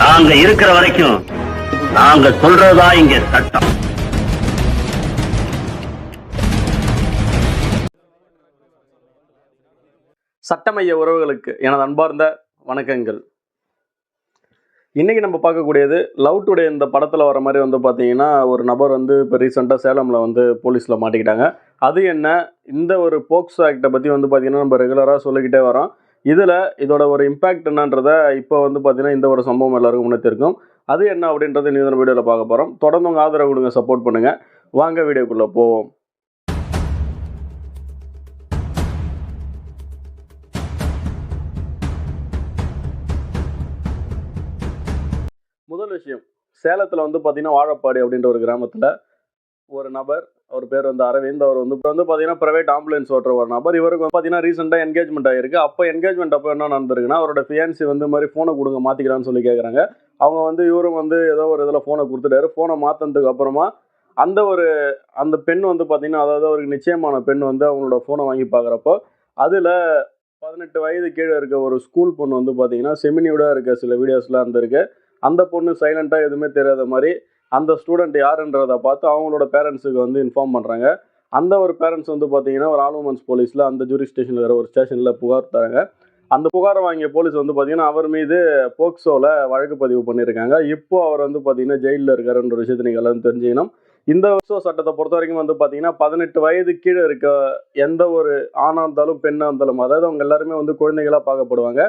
நாங்க இருக்கிற வரைக்கும் நாங்க சொல்றதா இங்க சட்டம். சட்டமைய உறவுகளுக்கு எனது அன்பார்ந்த வணக்கங்கள். இன்னைக்கு நம்ம பார்க்கக்கூடியது லவ் டுடே இந்த படத்தில் வர மாதிரி வந்து பார்த்தீங்கன்னா ஒரு நபர் வந்து இப்போ ரீசெண்டாக சேலமில் வந்து போலீஸில் மாட்டிக்கிட்டாங்க. அது என்ன, இந்த ஒரு போக்சோ ஆக்டை பற்றி வந்து பார்த்தீங்கன்னா நம்ம ரெகுலராக சொல்லிக்கிட்டே வரோம். இதில் இதோட ஒரு இம்பேக்ட் என்னன்றத இப்போ வந்து பார்த்தீங்கன்னா இந்த ஒரு சம்பவம் எல்லாருக்கும் முன்னேற்றிருக்கும். அது என்ன அப்படின்றத இந்த வீடியோவில் பார்க்க போகிறோம். தொடர்ந்து உங்கள் ஆதரவு கொடுங்க, சப்போர்ட் பண்ணுங்கள். வாங்க வீடியோக்குள்ளே போவோம். முதல் விஷயம், சேலத்தில் வந்து பார்த்தீங்கன்னா வாழப்பாடி அப்படின்ற ஒரு கிராமத்தில் ஒரு நபர், அவர் பேர் வந்து அரவிந்த். அவர் வந்து பார்த்தீங்கன்னா ப்ரைவேட் ஆம்புலன்ஸ் ஓட்டுற ஒரு நபர். இவருக்கு வந்து பார்த்தீங்கன்னா ரீசெண்டாக என்கேஜ்மெண்ட் ஆகிருக்கு. அப்போ என்கேஜ்மெண்ட் அப்போ என்ன நடந்திருக்குன்னா, அவரோட ஃபியான்சி வந்து மாதிரி ஃபோனை கொடுங்க மாற்றிக்கலான்னு சொல்லி கேட்குறாங்க. அவங்க வந்து இவரும் வந்து ஏதோ ஒரு இதில் ஃபோனை கொடுத்துட்டாரு. ஃபோனை மாற்றினதுக்கு அப்புறமா அந்த பெண் வந்து பார்த்தீங்கன்னா, அதாவது அவருக்கு நிச்சயமான பெண் வந்து அவங்களோட ஃபோனை வாங்கி பார்க்குறப்போ அதில் 18 வயது கீழே இருக்க ஒரு ஸ்கூல் பொண்ணு வந்து பார்த்தீங்கன்னா செமினியூடாக இருக்க சில வீடியோஸ்லாம் இருந்திருக்கு. அந்த பொண்ணு சைலண்ட்டாக எதுவுமே தெரியாத மாதிரி அந்த ஸ்டூடெண்ட் யாருன்றதை பார்த்து அவங்களோட பேரண்ட்ஸுக்கு வந்து இன்ஃபார்ம் பண்ணுறாங்க. அந்த ஒரு பேரண்ட்ஸ் வந்து பார்த்தீங்கன்னா ஒரு ஆல் உமன்ஸ் போலீஸில் அந்த ஜூரி ஸ்டேஷனில் வேறு ஒரு ஸ்டேஷனில் புகார் தராங்க. அந்த புகாரை வாங்கிய போலீஸ் வந்து பார்த்தீங்கன்னா அவர் மீது போக்சோவில் வழக்கு பதிவு பண்ணியிருக்காங்க. இப்போ அவர் வந்து பார்த்தீங்கன்னா ஜெயிலில் இருக்காருன்ற விஷயத்தை நீங்கள் எல்லாம் தெரிஞ்சுக்கணும். இந்த போக்சோ சட்டத்தை பொறுத்த வரைக்கும் வந்து பார்த்தீங்கன்னா 18 வயது கீழே இருக்க எந்த ஒரு ஆணாக இருந்தாலும் பெண்ணாக இருந்தாலும், அதாவது அவங்க எல்லாருமே வந்து குழந்தைகளாக பார்க்கப்படுவாங்க.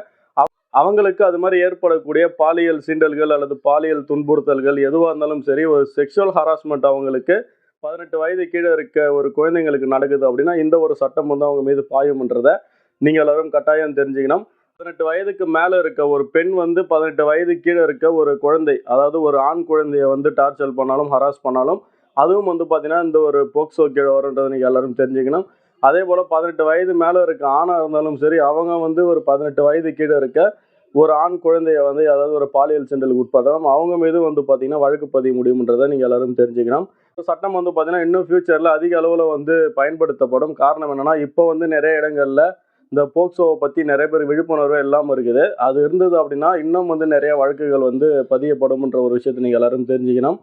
அவங்களுக்கு அது மாதிரி ஏற்படக்கூடிய பாலியல் சீண்டல்கள் அல்லது பாலியல் துன்புறுத்தல்கள் எதுவாக இருந்தாலும் சரி, ஒரு செக்ஷுவல் ஹராஸ்மெண்ட் அவங்களுக்கு 18 வயது கீழே இருக்க ஒரு குழந்தைங்களுக்கு நடக்குது அப்படின்னா இந்த ஒரு சட்டம் வந்து அவங்க மீது பாயும்ன்றதை நீங்கள் எல்லாரும் கட்டாயம் தெரிஞ்சுக்கணும். 18 வயதுக்கு மேலே இருக்க ஒரு பெண் வந்து 18 வயது கீழே இருக்க ஒரு குழந்தை, அதாவது ஒரு ஆண் குழந்தைய வந்து டார்ச்சர் பண்ணாலும் ஹராஸ் பண்ணாலும் அதுவும் வந்து பார்த்தீங்கன்னா இந்த ஒரு போக்சோ கீழே வரும்ன்றதை நீங்கள் எல்லாரும் தெரிஞ்சுக்கணும். அதே போல் 18 வயது மேலே இருக்க ஆணாக இருந்தாலும் சரி, அவங்க வந்து ஒரு 18 வயது கீழே இருக்க ஒரு ஆண் குழந்தைய வந்து அதாவது ஒரு பாலியல் சீண்டலுக்கு உட்பட்டாலும் அவங்க மீது வந்து பார்த்தீங்கன்னா வழக்கு பதிய முடியும்ன்றதை நீங்கள் எல்லாரும் தெரிஞ்சுக்கணும். சட்டம் வந்து பார்த்தீங்கன்னா இன்னும் ஃபியூச்சரில் அதிக அளவில் வந்து பயன்படுத்தப்படும். காரணம் என்னென்னா, இப்போ வந்து நிறைய இடங்களில் இந்த போக்சோவை பற்றி நிறைய பேர் விழிப்புணர்வு இல்லாமல் இருக்குது. அது இருந்தது அப்படின்னா இன்னும் வந்து நிறைய வழக்குகள் வந்து பதியப்படும்ன்ற ஒரு விஷயத்தை நீங்கள் எல்லாரும் தெரிஞ்சுக்கணும்.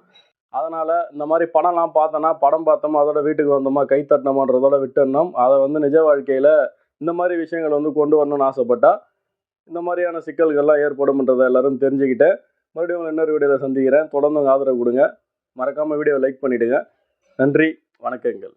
அதனால் இந்த மாதிரி படம்லாம் பார்த்தோன்னா, படம் பார்த்தோமா அதோட வீட்டுக்கு வந்தோமா கை தட்டினோமான்றதோட விட்டுடணும். அதை வந்து நிஜ வாழ்க்கையில் இந்த மாதிரி விஷயங்கள் வந்து கொண்டு வரணும்னு ஆசைப்பட்டால் இந்த மாதிரியான சிக்கல்கள்லாம் ஏற்படும்ன்றதை எல்லாரும் தெரிஞ்சுக்கிட்டு மறுபடியும் இன்னொரு வீடியோவில் சந்திக்கிறேன். தொடர்ந்து ஆதரவு கொடுங்க. மறக்காமல் வீடியோவை லைக் பண்ணிவிடுங்க. நன்றி, வணக்கங்கள்.